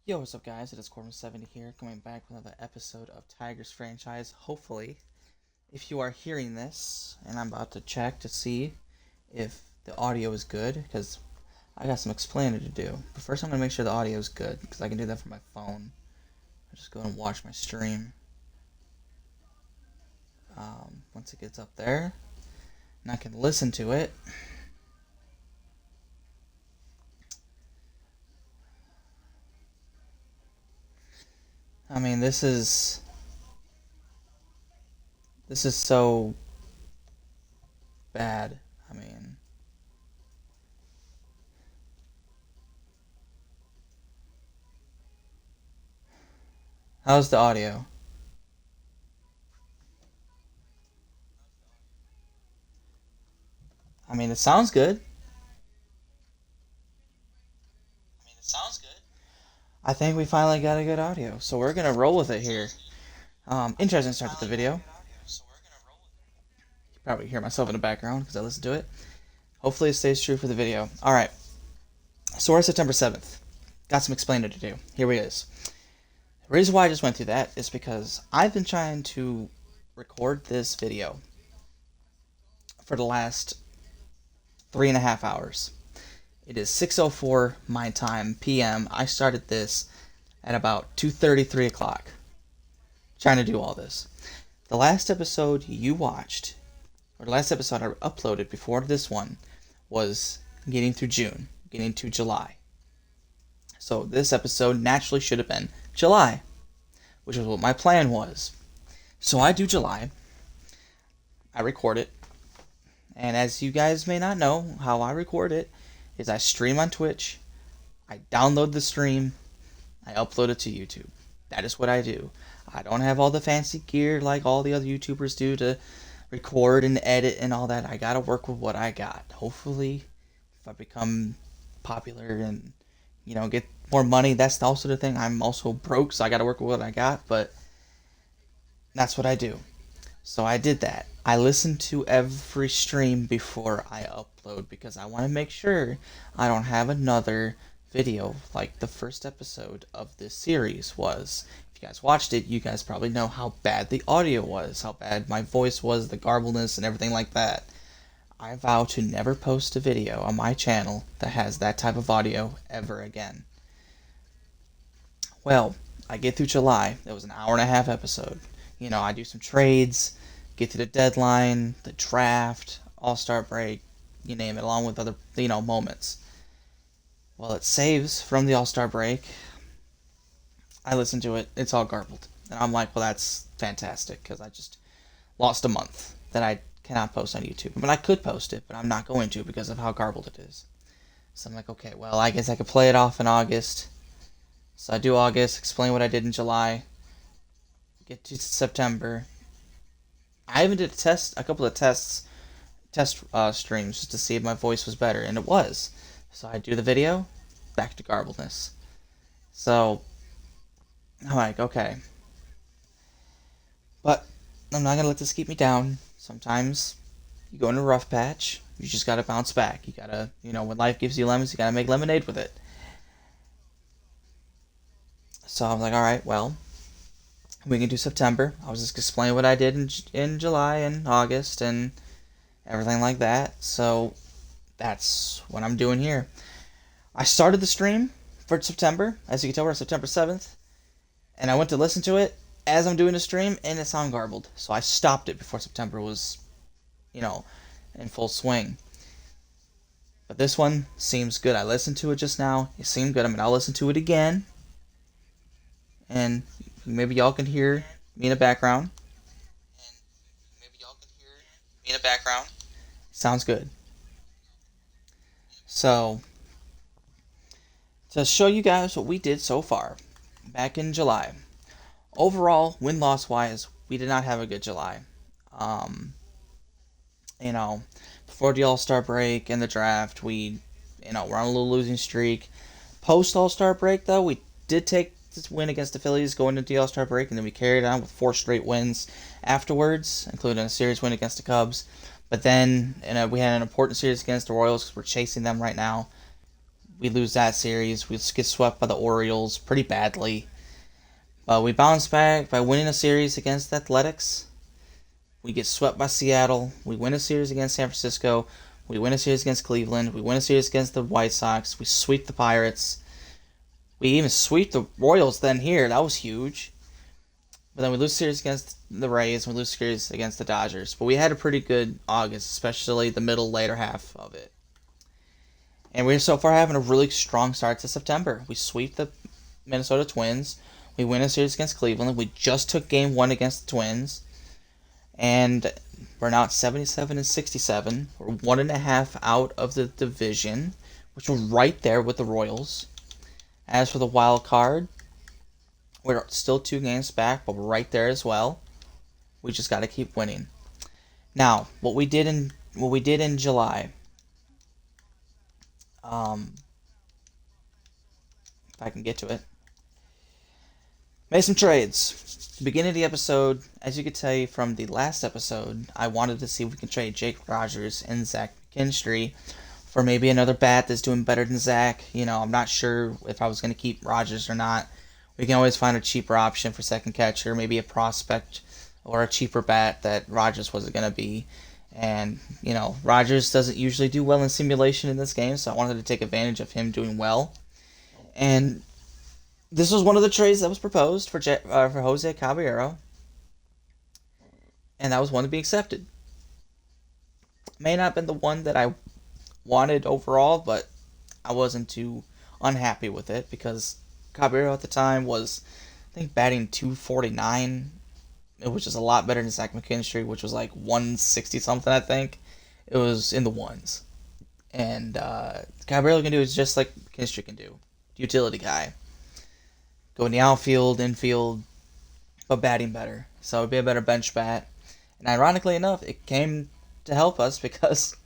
Yo, what's up, guys? It is Corbin70 here, coming back with another episode of Tigers franchise. Hopefully, if you are hearing this, and I'm about to check to see if the audio is good, because I got some explaining to do. But first, I'm going to make sure the audio is good, because I can do that from my phone. I'll just go and watch my stream once it gets up there, and I can listen to it. I mean, this is so bad. I mean, how's the audio? I mean, it sounds good. I think we finally got a good audio, so we're gonna roll with it here. Interesting start to the video. You can probably hear myself in the background because I listened to it. Hopefully, it stays true for the video. All right, so we're September 7th. Got some explaining to do. Here it is. The reason why I just went through that is because I've been trying to record this video for the last 3.5 hours. It is 6:04 my time, PM. I started this at about 2:30, 3 o'clock, trying to do all this. The last episode you watched, or the last episode I uploaded before this one, was getting through June, getting to July. So this episode naturally should have been July, which is what my plan was. So I do July, I record it, and as you guys may not know, how I record it is I stream on Twitch, I download the stream, I upload it to YouTube. That is what I do. I don't have all the fancy gear like all the other YouTubers do to record and edit and all that. I gotta work with what I got. Hopefully, if I become popular and get more money, that's also the thing. I'm also broke, so I gotta work with what I got. But that's what I do. So I did that. I listen to every stream before I upload because I want to make sure I don't have another video like the first episode of this series was. If you guys watched it, you guys probably know how bad the audio was, how bad my voice was, the garbleness, and everything like that. I vow to never post a video on my channel that has that type of audio ever again. Well, I get through July. It was an hour and a half episode. I do some trades, get to the deadline, the draft, All-Star break, you name it, along with other, moments. Well, it saves from the All-Star break. I listen to it. It's all garbled. And I'm like, well, that's fantastic, because I just lost a month that I cannot post on YouTube. But I could post it, but I'm not going to because of how garbled it is. So I'm like, okay, well, I guess I could play it off in August. So I do August, explain what I did in July, get to September. I even did a couple of test streams just to see if my voice was better, and it was. So I do the video, back to garbledness. So I'm like, okay, but I'm not gonna let this keep me down. Sometimes you go in a rough patch, you just gotta bounce back. You gotta, when life gives you lemons, you gotta make lemonade with it. So I'm like, all right, well, we can do September. I was just explaining what I did in July and August and everything like that. So that's what I'm doing here. I started the stream for September. As you can tell, we're September 7th. And I went to listen to it as I'm doing the stream, and it sounded garbled. So I stopped it before September was, in full swing. But this one seems good. I listened to it just now. It seemed good. I'll listen to it again. And maybe y'all can hear me in the background. Sounds good. So, to show you guys what we did so far, back in July. Overall, win-loss wise, we did not have a good July. Um, before the All-Star break and the draft, we're on a little losing streak. Post All-Star break, though, we did take this win against the Phillies going into the All-Star break, and then we carried on with 4 straight wins afterwards, including a series win against the Cubs. But then we had an important series against the Royals because we're chasing them right now. We lose that series. We get swept by the Orioles pretty badly. But we bounce back by winning a series against the Athletics. We get swept by Seattle. We win a series against San Francisco. We win a series against Cleveland. We win a series against the White Sox. We sweep the Pirates. We even sweep the Royals then here. That was huge. But then we lose series against the Rays. And we lose series against the Dodgers. But we had a pretty good August, especially the middle, later half of it. And we're so far having a really strong start to September. We sweep the Minnesota Twins. We win a series against Cleveland. We just took game 1 against the Twins. And we're now at 77 and 67. We're 1.5 out of the division, which we're right there with the Royals. As for the wild card, we're still 2 games back, but we're right there as well. We just got to keep winning. Now, what we did in July. If I can get to it. Made some trades. The beginning of the episode, as you could tell from the last episode, I wanted to see if we can trade Jake Rogers and Zach McKinstry for maybe another bat that's doing better than Zach. I'm not sure if I was going to keep Rogers or not. We can always find a cheaper option for second catcher, maybe a prospect or a cheaper bat that Rogers wasn't going to be. And, Rogers doesn't usually do well in simulation in this game, so I wanted to take advantage of him doing well. And this was one of the trades that was proposed for Jose Caballero, and that was one to be accepted. May not have been the one that I wanted overall, but I wasn't too unhappy with it because Caballero at the time was, I think, batting .249, which is a lot better than Zach McKinstry, which was like 160 something, I think. It was in the ones. And Caballero can do is just like McKinstry can do. Utility guy. Go in the outfield, infield, but batting better. So it'd be a better bench bat. And ironically enough, it came to help us because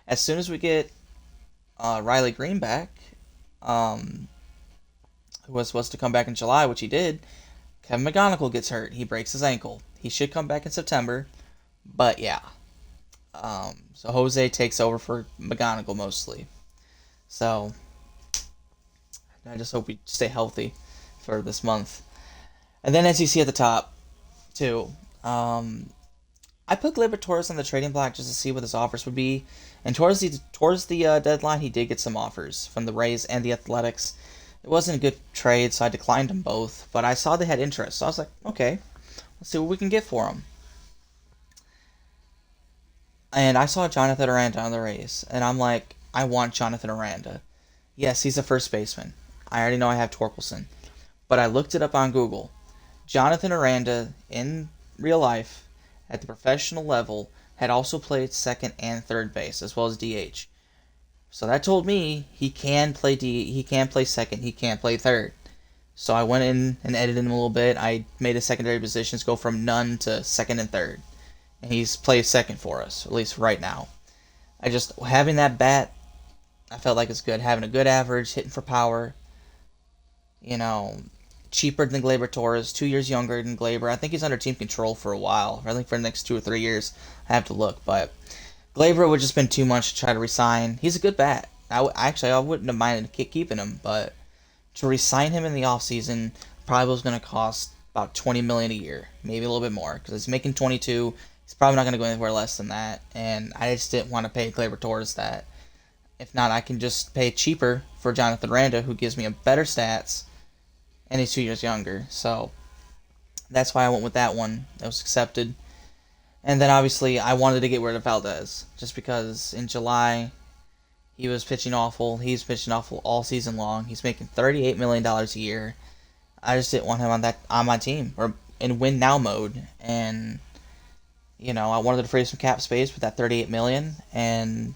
as soon as we get Riley Green back, who was supposed to come back in July, which he did, Kevin McGonigal gets hurt. He breaks his ankle. He should come back in September, but yeah. So Jose takes over for McGonigal mostly. So I just hope we stay healthy for this month. And then as you see at the top, too, I put Gleyber Torres on the trading block just to see what his offers would be. And towards the deadline, he did get some offers from the Rays and the Athletics. It wasn't a good trade, so I declined them both. But I saw they had interest, so I was like, okay, let's see what we can get for them. And I saw Jonathan Aranda on the Rays, and I'm like, I want Jonathan Aranda. Yes, he's a first baseman. I already know I have Torkelson. But I looked it up on Google. Jonathan Aranda, in real life, at the professional level, had also played second and third base, as well as DH. So that told me he can play he can play second, he can play third. So I went in and edited him a little bit. I made his secondary positions go from none to second and third. And he's played second for us, at least right now. Having that bat, I felt like it's good. Having a good average, hitting for power. Cheaper than Gleyber Torres, 2 years younger than Gleyber. I think he's under team control for a while. I think for the next 2 or 3 years. I have to look, but Gleyber would just been too much to try to resign. He's a good bat. I wouldn't have minded keeping him, but to resign him in the offseason probably was going to cost about $20 million a year, maybe a little bit more, because he's making 22. He's probably not going to go anywhere less than that, and I just didn't want to pay Gleyber Torres that. If not, I can just pay cheaper for Jonathan Aranda, who gives me a better stats, and he's 2 years younger. So that's why I went with that one. That was accepted. And then obviously I wanted to get rid of Valdez, just because in July he was pitching awful. He's pitching awful all season long. He's making $38 million a year. I just didn't want him on my team or in win now mode. And I wanted to free some cap space with that $38 million. And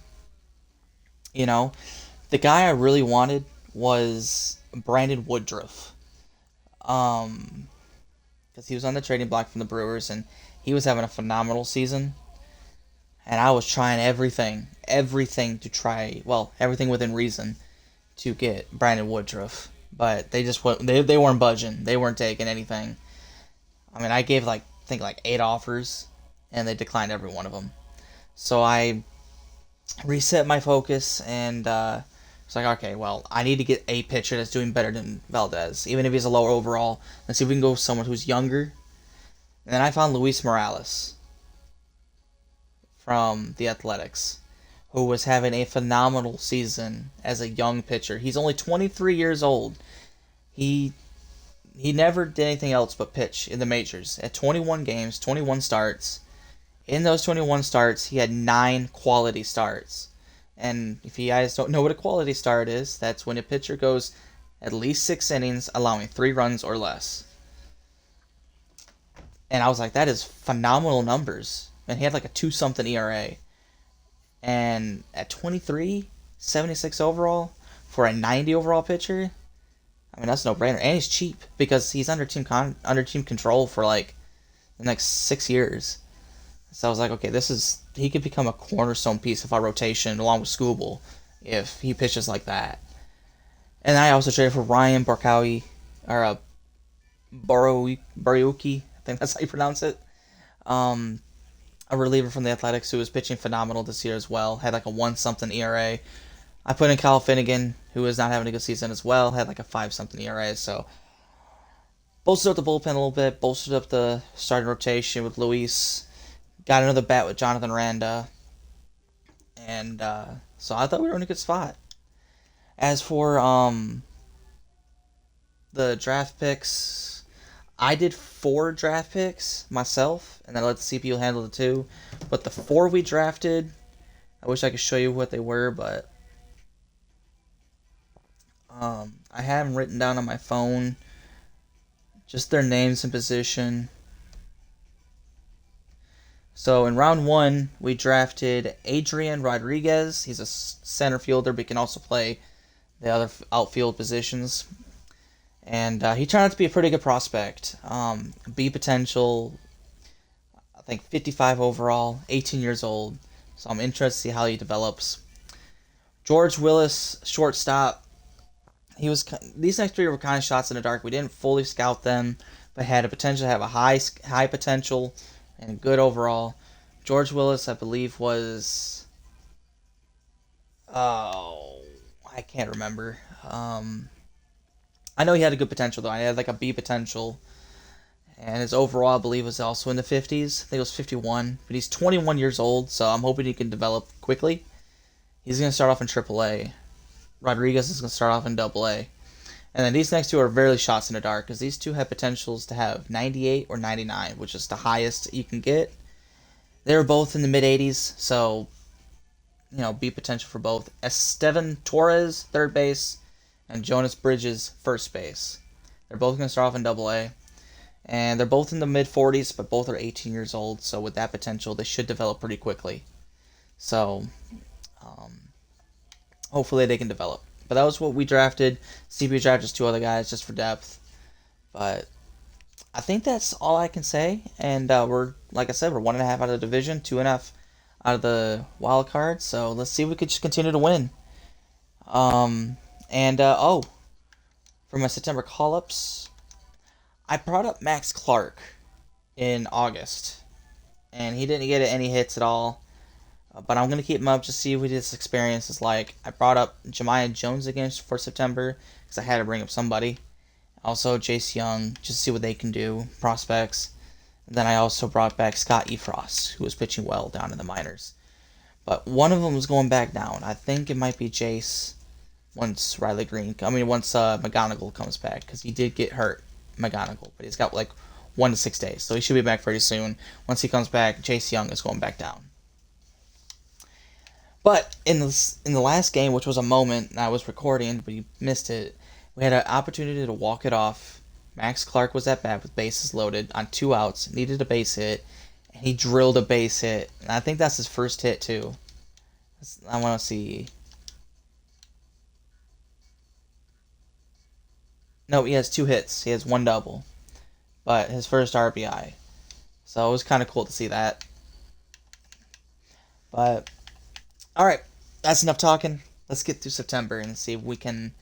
the guy I really wanted was Brandon Woodruff. Because he was on the trading block from the Brewers, and he was having a phenomenal season. And I was trying everything to try, everything within reason to get Brandon Woodruff. But they just they weren't budging. They weren't taking anything. I mean, I gave like 8 offers, and they declined every one of them. So I reset my focus and It's like, okay, well, I need to get a pitcher that's doing better than Valdez, even if he's a lower overall. Let's see if we can go with someone who's younger. And then I found Luis Morales from the Athletics, who was having a phenomenal season as a young pitcher. He's only 23 years old. He never did anything else but pitch in the majors. At 21 games, 21 starts. In those 21 starts, he had 9 quality starts. And if you guys don't know what a quality start is, that's when a pitcher goes at least 6 innings, allowing 3 runs or less. And I was like, that is phenomenal numbers. And he had like a 2-something ERA. And at 23, 76 overall for a 90 overall pitcher, I mean, that's no brainer. And he's cheap because he's under team control for like the next 6 years. So I was like, okay, he could become a cornerstone piece of our rotation along with Skubal if he pitches like that. And I also traded for Ryan Barkowski, or Bariuki, I think that's how you pronounce it. A reliever from the Athletics who was pitching phenomenal this year as well. Had like a 1-something ERA. I put in Kyle Finnegan, who is not having a good season as well. Had like a 5-something ERA. So bolstered up the bullpen a little bit. Bolstered up the starting rotation with Luis. Got another bat with Jonathan Randa. And so I thought we were in a good spot. As for the draft picks, I did 4 draft picks myself, and then I let the CPU handle the 2. But the 4 we drafted, I wish I could show you what they were, but I have them written down on my phone. Just their names and position. So in round 1, we drafted Adrian Rodriguez. He's a center fielder, but he can also play the other outfield positions. And he turned out to be a pretty good prospect. B potential, I think 55 overall, 18 years old. So I'm interested to see how he develops. George Willis, shortstop. These next 3 were kind of shots in the dark. We didn't fully scout them, but had a potential to have a high potential and good overall. George Willis, I believe, was... Oh, I can't remember. I know he had a good potential, though. I had like a B potential. And his overall, I believe, was also in the 50s. I think it was 51. But he's 21 years old, so I'm hoping he can develop quickly. He's going to start off in AAA. Rodriguez is going to start off in AA. And then these next 2 are very shots in the dark, because these 2 have potentials to have 98 or 99, which is the highest you can get. They were both in the mid-80s, so, B potential for both. Estevan Torres, third base, and Jonas Bridges, first base. They're both going to start off in AA. And they're both in the mid-40s, but both are 18 years old, so with that potential, they should develop pretty quickly. So, hopefully they can develop. But that was what we drafted. CPU drafted just 2 other guys just for depth. But I think that's all I can say. And we're, like I said, we're 1.5 out of the division, 2.5 out of the wild card. So let's see if we could just continue to win. For my September call-ups, I brought up Max Clark in August. And he didn't get any hits at all. But I'm going to keep him up to see what his experience is like. I brought up Jemiah Jones again for September because I had to bring up somebody. Also, Jace Young, just to see what they can do, prospects. And then I also brought back Scott Efros, who was pitching well down in the minors. But one of them was going back down. I think it might be Jace once McGonigal comes back, because he did get hurt, McGonigal. But he's got like 1 to 6 days, so he should be back pretty soon. Once he comes back, Jace Young is going back down. But in the last game, which was a moment, and I was recording, but you missed it, we had an opportunity to walk it off. Max Clark was at bat with bases loaded on 2 outs, needed a base hit, and he drilled a base hit. And I think that's his first hit, too. I want to see. No, he has 2 hits. He has 1 double. But his first RBI. So it was kind of cool to see that. But... Alright, that's enough talking. Let's get through September and see if we can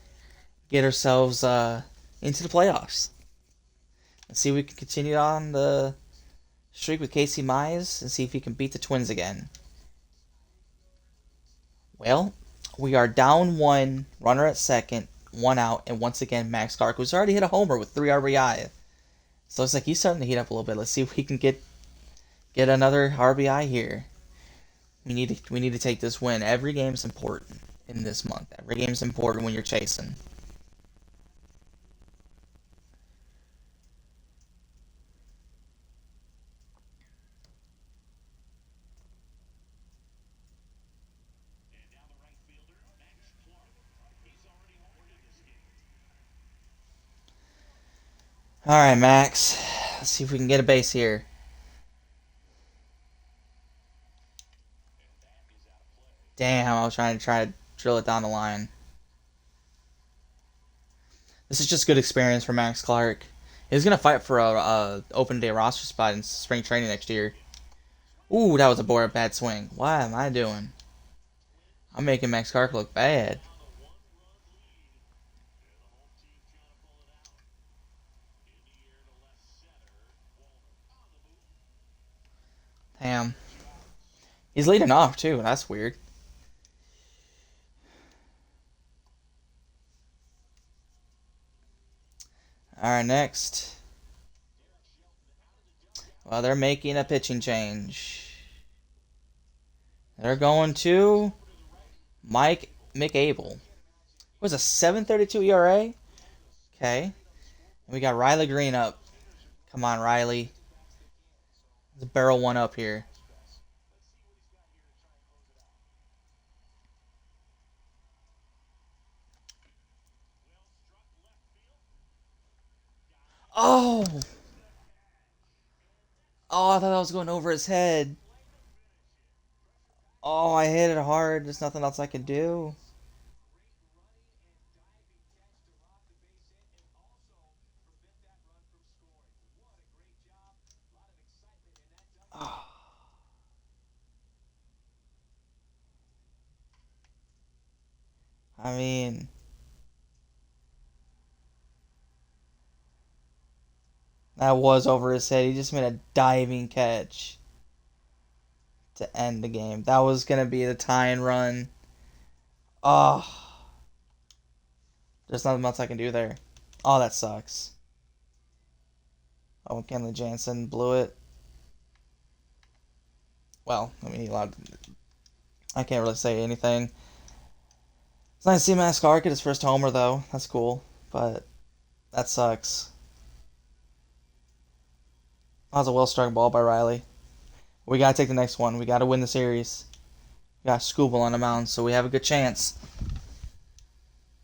get ourselves into the playoffs. Let's see if we can continue on the streak with Casey Mize and see if he can beat the Twins again. Well, We are down one, runner at second, one out, and once again Max Clark, who's already hit a homer with 3 RBI. So it's like he's starting to heat up a little bit. Let's see if we can get another RBI here. We need to take this win. Every game's important in this month. Every game's important when you're chasing. All right, Max. Let's see if we can get a base here. Damn, I was trying to drill it down the line. This is just good experience for Max Clark. He's gonna fight for a open day roster spot in spring training next year. Ooh, that was a bad swing. What am I doing? I'm making Max Clark look bad. Damn. He's leading off too. That's weird. All right, next. Well, they're making a pitching change. They're going to Mike McAble. It was a 7.32 ERA. Okay. And we got Riley Green up. Come on, Riley. Let's barrel one up here. Oh! Oh, I thought that was going over his head. Oh, I hit it hard. There's nothing else I can do. Oh, I mean, that was over his head. He just made a diving catch to end the game. That was going to be the tie and run. Oh, there's nothing else I can do there. Oh, that sucks. Oh, Kenley Jansen blew it. Well, I mean, he allowed. I can't really say anything. It's nice to see Max Clark get his first homer, though. That's cool, but that sucks. That was a well struck ball by Riley. We gotta take the next one. We gotta win the series. We got Skubal on the mound, so we have a good chance.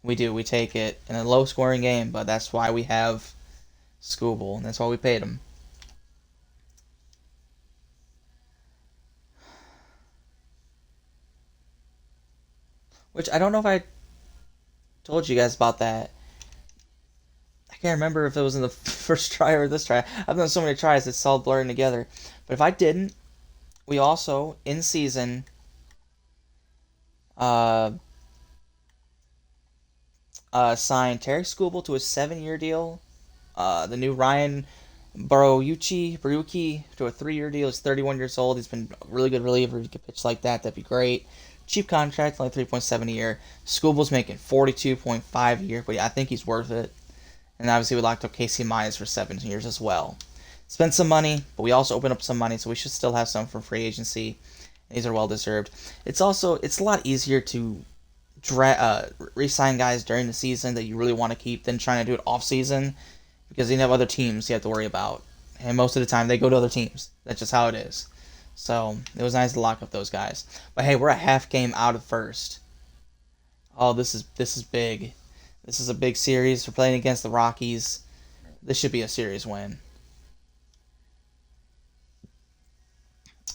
We do. We take it in a low scoring game, but that's why we have Skubal, and that's why we paid him. Which I don't know if I told you guys about that. I can't remember if it was in the first try or this try. I've done so many tries, it's all blurring together. But if I didn't, we also, in season, uh, signed Terry Skubal to a 7-year deal. The new Ryan Baruki to a 3-year deal. He's 31 years old. He's been a really good reliever. If he could pitch like that, that'd be great. Cheap contract, only 3.7 a year. Skubal's making 42.5 a year, but yeah, I think he's worth it. And obviously we locked up Casey Myers for 7 years as well. Spent some money, but we also opened up some money, so we should still have some for free agency. These are well deserved. It's a lot easier to re-sign guys during the season that you really want to keep than trying to do it off season, because you have other teams you have to worry about, and most of the time they go to other teams. That's just how it is. So it was nice to lock up those guys. But hey, we're a half game out of first. Oh, this is big. This is a big series. We're playing against the Rockies. This should be a series win.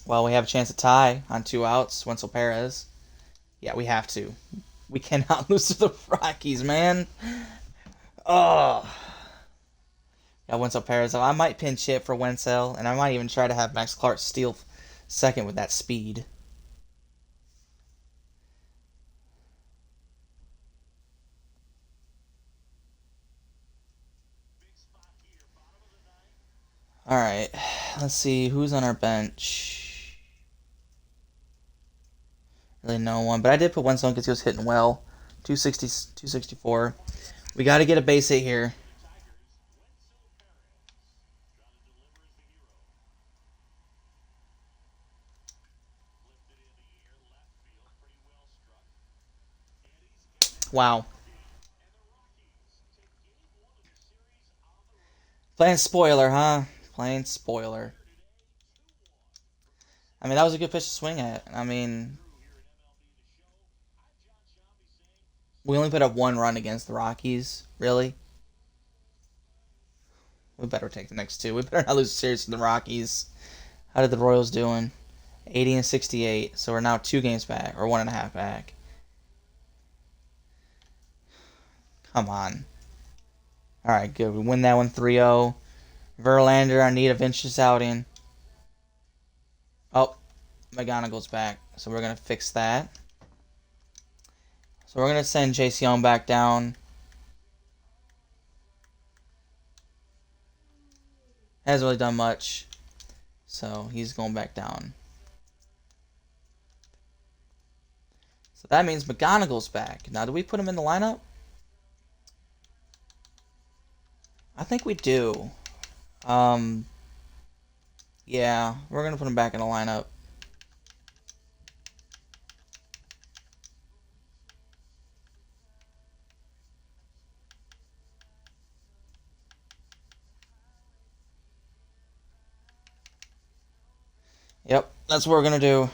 Well, we have a chance to tie on 2 outs. Wenzel Perez. Yeah, we have to. We cannot lose to the Rockies, man. Oh. Yeah, Wenzel Perez. I might pinch hit for Wenzel, and I might even try to have Max Clark steal second with that speed. All right, let's see who's on our bench. Really no one. But I did put one zone because he was hitting well. 260, 264. We got to get a base hit here. Wow. Playing spoiler, huh? Playing spoiler. I mean, that was a good pitch to swing at. I mean, we only put up one run against the Rockies. Really? We better take the next two. We better not lose the series to the Rockies. How did the Royals doing? 80 and 68. So we're now 2 games back, or 1.5 back. Come on. All right, good. We win that one 3-0. Verlander, I need a Vinicius outing. Oh, McGonagall's back, so we're going to fix that. So we're going to send Jace Young back down. Hasn't really done much, so he's going back down. So that means McGonagall's back. Now, do we put him in the lineup? I think we do. Yeah, we're going to put him back in the lineup. Yep, that's what we're going to do.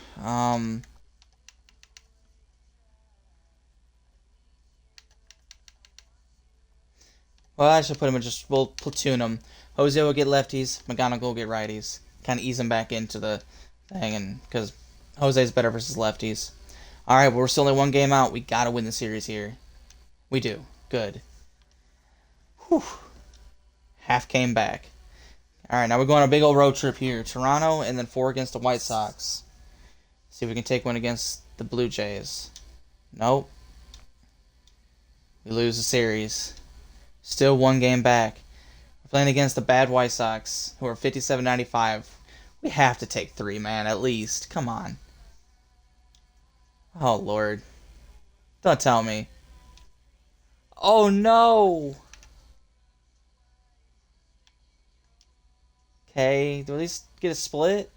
Well, I should put him in we'll platoon him. Jose will get lefties, McGonagall will get righties. Kind of ease him back into the thing, and because Jose's better versus lefties. Alright, but we're still only 1 game out. We got to win the series here. We do. Good. Whew. Half came back. Alright, now we're going on a big old road trip here. Toronto, and then 4 against the White Sox. See if we can take one against the Blue Jays. Nope. We lose the series. Still 1 game back. We're playing against the bad White Sox, who are 57-95. We have to take 3, man, at least. Come on. Oh, Lord. Don't tell me. Oh, no. Okay, do we at least get a split?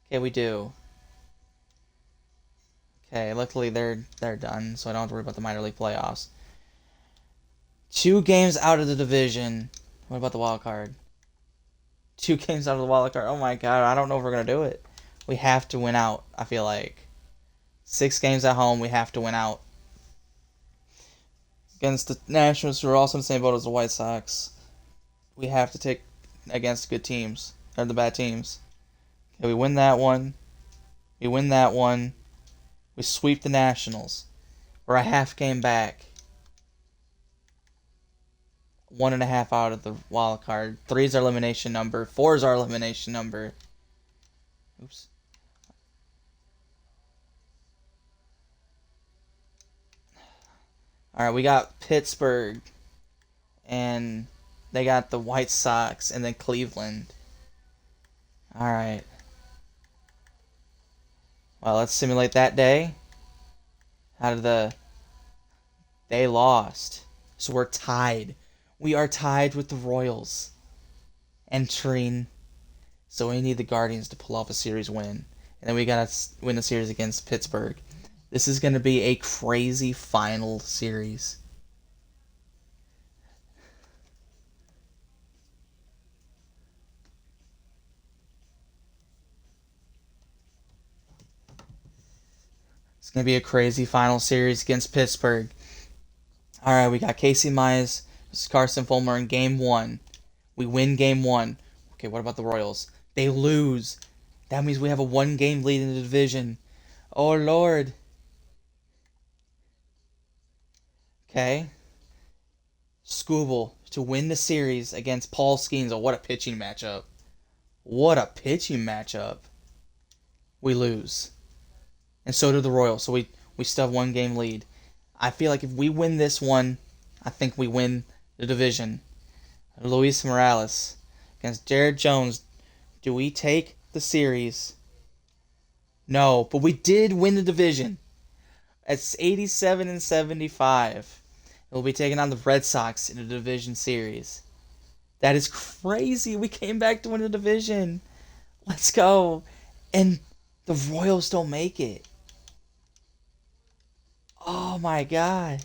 Okay, we do. Okay, luckily they're done, so I don't have to worry about the minor league playoffs. 2 games out of the division. What about the wild card? 2 games out of the wild card. Oh my god, I don't know if we're gonna do it. We have to win out, I feel like. 6 games at home, we have to win out. Against the Nationals, who are also in the same boat as the White Sox. We have to take against good teams. Or the bad teams. Okay, we win that one. We win that one. We sweep the Nationals. We're a half game back. 1.5 out of the wild card. 3 is our elimination number. 4 is our elimination number. Oops. Alright, we got Pittsburgh. And they got the White Sox. And then Cleveland. Alright. Well, let's simulate that day. How did they lost. So we're tied. We are tied with the Royals entering. So we need the Guardians to pull off a series win. And then we got to win the series against Pittsburgh. This is going to be a crazy final series. It's going to be a crazy final series against Pittsburgh. Alright, we got Casey Mize versus Carson Fulmer in Game 1. We win Game 1. Okay, what about the Royals? They lose. That means we have a 1-game lead in the division. Oh, Lord. Okay. Skubal to win the series against Paul Skeens. Oh, what a pitching matchup. What a pitching matchup. We lose. And so do the Royals. So we still have 1-game lead. I feel like if we win this one, I think we win the division. Luis Morales against Jared Jones. Do we take the series? No, but we did win the division. It's 87-75. We'll be taking on the Red Sox in a division series. That is crazy. We came back to win the division. Let's go. And the Royals don't make it. Oh my god.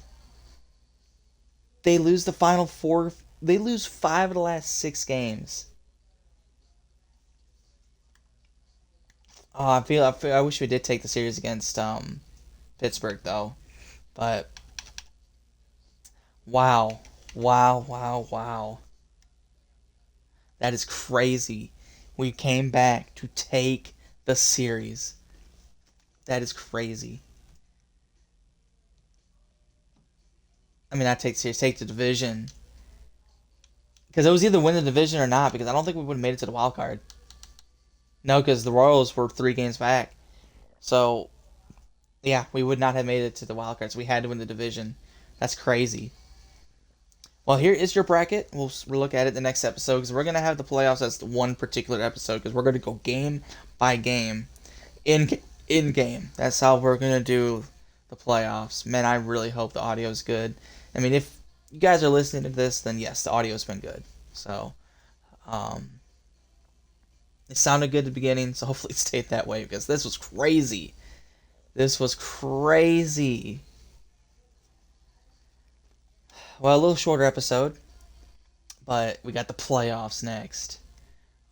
They lose the final four. They lose 5 of the last 6 games. Oh, I wish we did take the series against Pittsburgh though. But wow. Wow, wow, wow. That is crazy. We came back to take the series. That is crazy. I mean, not take the series, take the division. Because it was either win the division or not, because I don't think we would have made it to the wild card. No, because the Royals were 3 games back. So, yeah, we would not have made it to the wild card, so we had to win the division. That's crazy. Well, here is your bracket. We'll look at it the next episode, because we're going to have the playoffs as one particular episode, because we're going to go game by game in game. That's how we're going to do the playoffs. Man, I really hope the audio is good. I mean, if you guys are listening to this, then yes, the audio's been good. So, it sounded good at the beginning, so hopefully it stayed that way, because this was crazy. This was crazy. Well, a little shorter episode, but we got the playoffs next.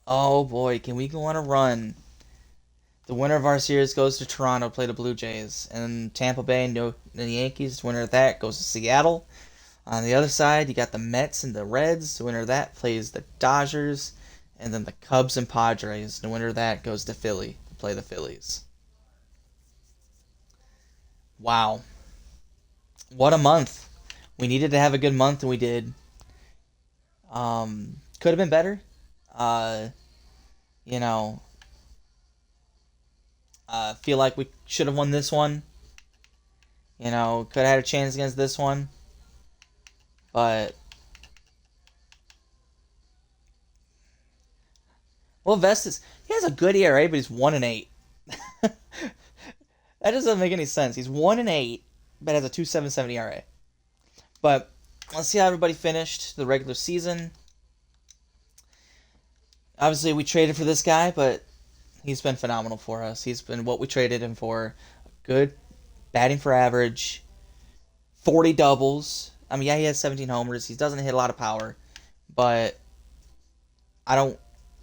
Oh boy, can we go on a run? The winner of our series goes to Toronto to play the Blue Jays, and Tampa Bay and the Yankees. The winner of that goes to Seattle. On the other side, you got the Mets and the Reds. The winner of that plays the Dodgers, and then the Cubs and Padres. The winner of that goes to Philly to play the Phillies. Wow, what a month! We needed to have a good month, and we did. Could have been better. Uh, you know, feel like we should have won this one. Could have had a chance against this one. But, well, Vestas, he has a good ERA, but he's 1-8. That doesn't make any sense. He's 1-8, but has a 2.77 ERA. But let's see how everybody finished the regular season. Obviously, we traded for this guy, but he's been phenomenal for us. He's been what we traded him for. Good batting for average, 40 doubles. I mean, yeah, he has 17 homers. He doesn't hit a lot of power, but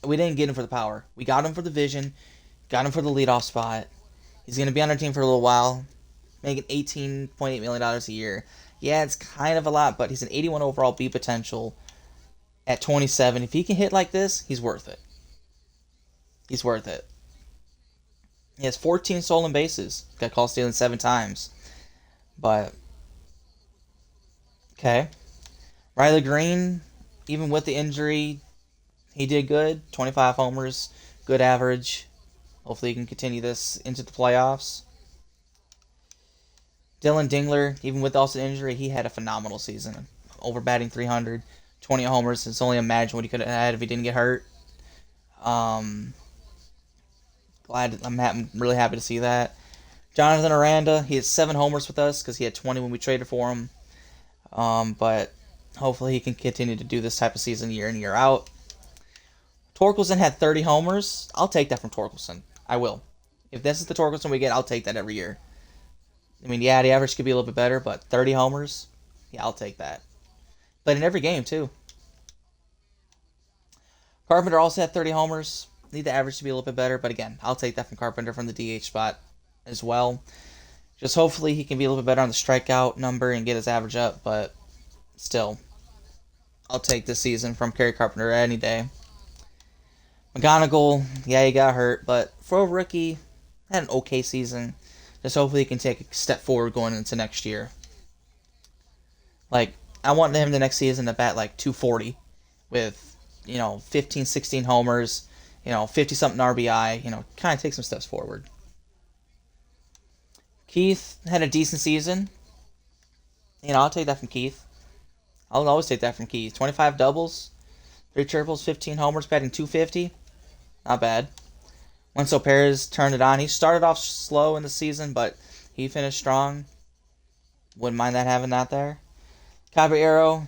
we didn't get him for the power. We got him for the vision, got him for the leadoff spot. He's going to be on our team for a little while, making $18.8 million a year. Yeah, it's kind of a lot, but he's an 81 overall B potential at 27. If he can hit like this, he's worth it. He's worth it. He has 14 stolen bases. Got called stealing 7 times. But, okay. Riley Green, even with the injury, he did good. 25 homers, good average. Hopefully he can continue this into the playoffs. Dylan Dingler, even with also injury, he had a phenomenal season. Over batting 300, 20 homers. It's only imagine what he could have had if he didn't get hurt. I'm really happy to see that. Jonathan Aranda, he has 7 homers with us because he had 20 when we traded for him. But hopefully he can continue to do this type of season year in, year out. Torkelson had 30 homers. I'll take that from Torkelson. I will. If this is the Torkelson we get, I'll take that every year. I mean, yeah, the average could be a little bit better, but 30 homers, yeah, I'll take that. But in every game, too. Carpenter also had 30 homers. Need the average to be a little bit better, but again, I'll take that from Carpenter from the DH spot as well. Just hopefully he can be a little bit better on the strikeout number and get his average up, but still, I'll take this season from Kerry Carpenter any day. McGonigal, yeah, he got hurt, but for a rookie, had an okay season. Just hopefully he can take a step forward going into next year. Like, I want him the next season to bat like 240 with, 15, 16 homers, 50-something RBI, kind of take some steps forward. Keith had a decent season. I'll take that from Keith. I'll always take that from Keith. 25 doubles, 3 triples, 15 homers, batting 250. Not bad. Wenzel Perez turned it on. He started off slow in the season, but he finished strong. Wouldn't mind that having that there. Caballero,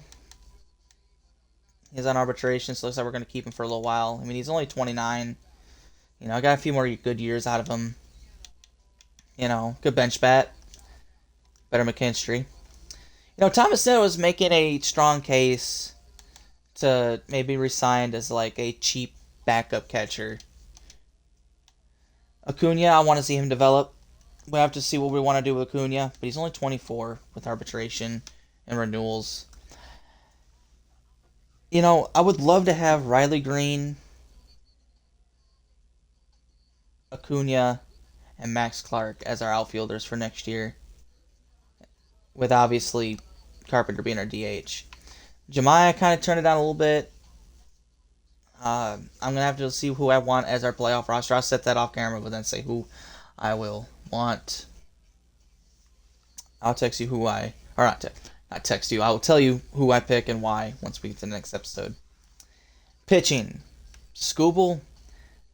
he's on arbitration, so it looks like we're going to keep him for a little while. I mean, he's only 29. I got a few more good years out of him. Good bench bat. Better McKinstry. Thomas Snow was making a strong case to maybe re-signed as like a cheap backup catcher. Acuna, I want to see him develop. We have to see what we want to do with Acuna, but he's only 24 with arbitration and renewals. I would love to have Riley Green, Acuna, and Max Clark as our outfielders for next year, with obviously Carpenter being our DH. Jemiah kind of turned it down a little bit. I'm going to have to see who I want as our playoff roster. I'll set that off camera, but then say who I will want. I'll text you who I... Or not text you. I will tell you who I pick and why once we get to the next episode. Pitching. Skubal,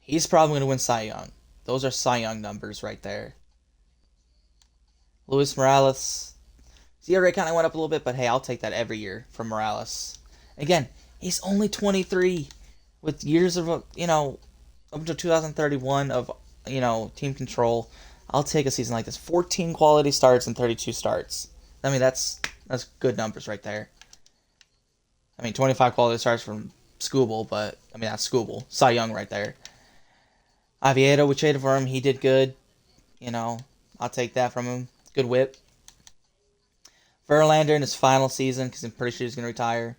he's probably going to win Cy Young. Those are Cy Young numbers right there. Luis Morales, his ERA kind of went up a little bit, but hey, I'll take that every year from Morales. Again, he's only 23 with years of, up to 2031 of, team control. I'll take a season like this. 14 quality starts and 32 starts. I mean, that's good numbers right there. 25 quality starts from Skubal, but, that's Skubal. Cy Young right there. Oviedo, we traded for him. He did good. I'll take that from him. Good whip. Verlander in his final season, because I'm pretty sure he's going to retire.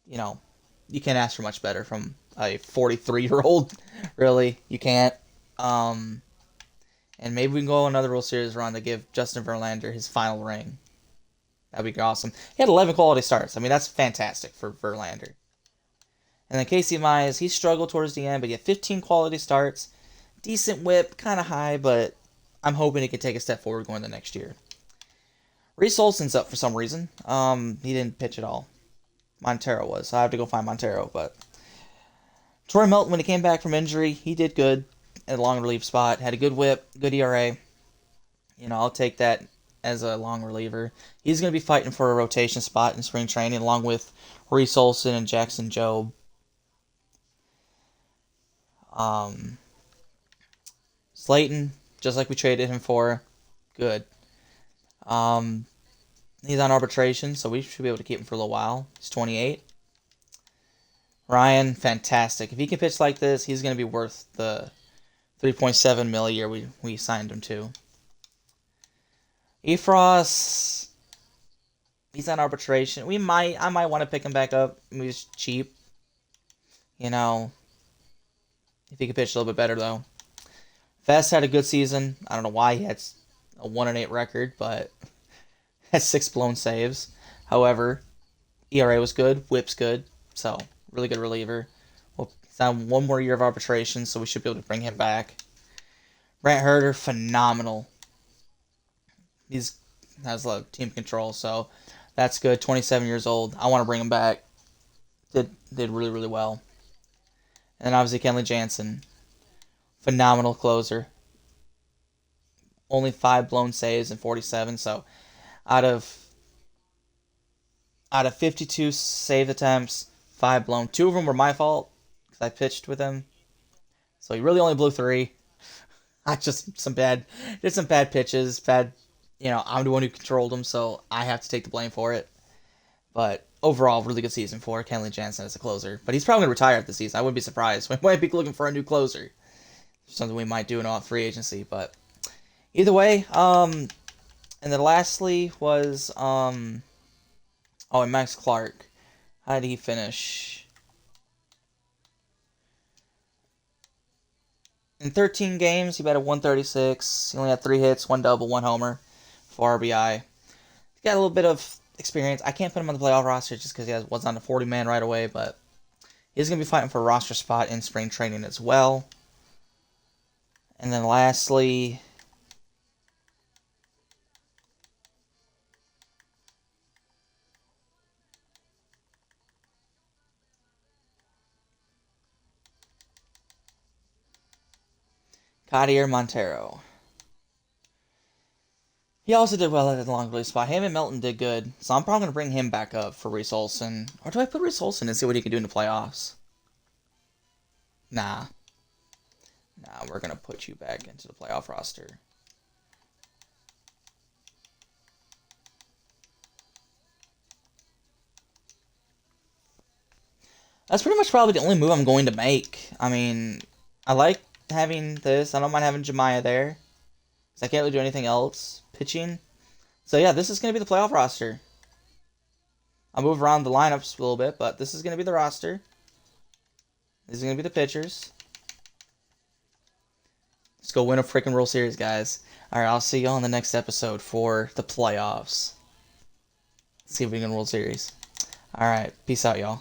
You can't ask for much better from a 43-year-old. Really, you can't. And maybe we can go another World Series run to give Justin Verlander his final ring. That'd be awesome. He had 11 quality starts. That's fantastic for Verlander. And then Casey Mize, he struggled towards the end, but he had 15 quality starts. Decent whip, kind of high, but I'm hoping he can take a step forward going the next year. Reese Olson's up for some reason. He didn't pitch at all. Montero was, so I have to go find Montero. But Troy Melton, when he came back from injury, he did good at a long relief spot. Had a good whip, good ERA. I'll take that as a long reliever. He's going to be fighting for a rotation spot in spring training, along with Reese Olson and Jackson Jobe. Slayton, just like we traded him for, good. He's on arbitration, so we should be able to keep him for a little while. He's 28. Ryan, fantastic. If he can pitch like this, he's going to be worth the $3.7 million a year we signed him to. Efros, he's on arbitration. I might want to pick him back up. He's cheap. If he could pitch a little bit better, though. Fest had a good season. I don't know why he had a 1-8 record, but had 6 blown saves. However, ERA was good, whip's good, so really good reliever. He's on one more year of arbitration, so we should be able to bring him back. Brent Herter, phenomenal. He has a lot of team control, so that's good. 27 years old. I want to bring him back. Did really, really well. And then obviously Kenley Jansen. Phenomenal closer. Only 5 blown saves and 47, so out of 52 save attempts, 5 blown. 2 of them were my fault because I pitched with him. So he really only blew 3. I just did some bad pitches, I'm the one who controlled him, so I have to take the blame for it. But overall, really good season for Kenley Jansen as a closer. But he's probably going to retire at the season. I wouldn't be surprised. We might be looking for a new closer. Something we might do in all free agency, but either way, and then lastly was and Max Clark. How did he finish? In 13 games, he batted 136. He only had 3 hits, 1 double, 1 homer, 4 RBI. He got a little bit of experience. I can't put him on the playoff roster just because he wasn't on the 40-man right away, but he's going to be fighting for a roster spot in spring training as well. And then lastly, Kadier Montero. He also did well at the long release spot. Him and Melton did good, so I'm probably going to bring him back up for Reese Olson. Or do I put Reese Olson and see what he can do in the playoffs? Nah. Nah, we're going to put you back into the playoff roster. That's pretty much probably the only move I'm going to make. I mean, I like having this. I don't mind having Jemiah there. Because I can't really do anything else. Pitching. So yeah, this is going to be the playoff roster. I'll move around the lineups a little bit, but this is going to be the roster. These are going to be the pitchers. Let's go win a freaking World Series, guys. Alright, I'll see y'all in the next episode for the playoffs. See if we can win World Series. Alright, peace out, y'all.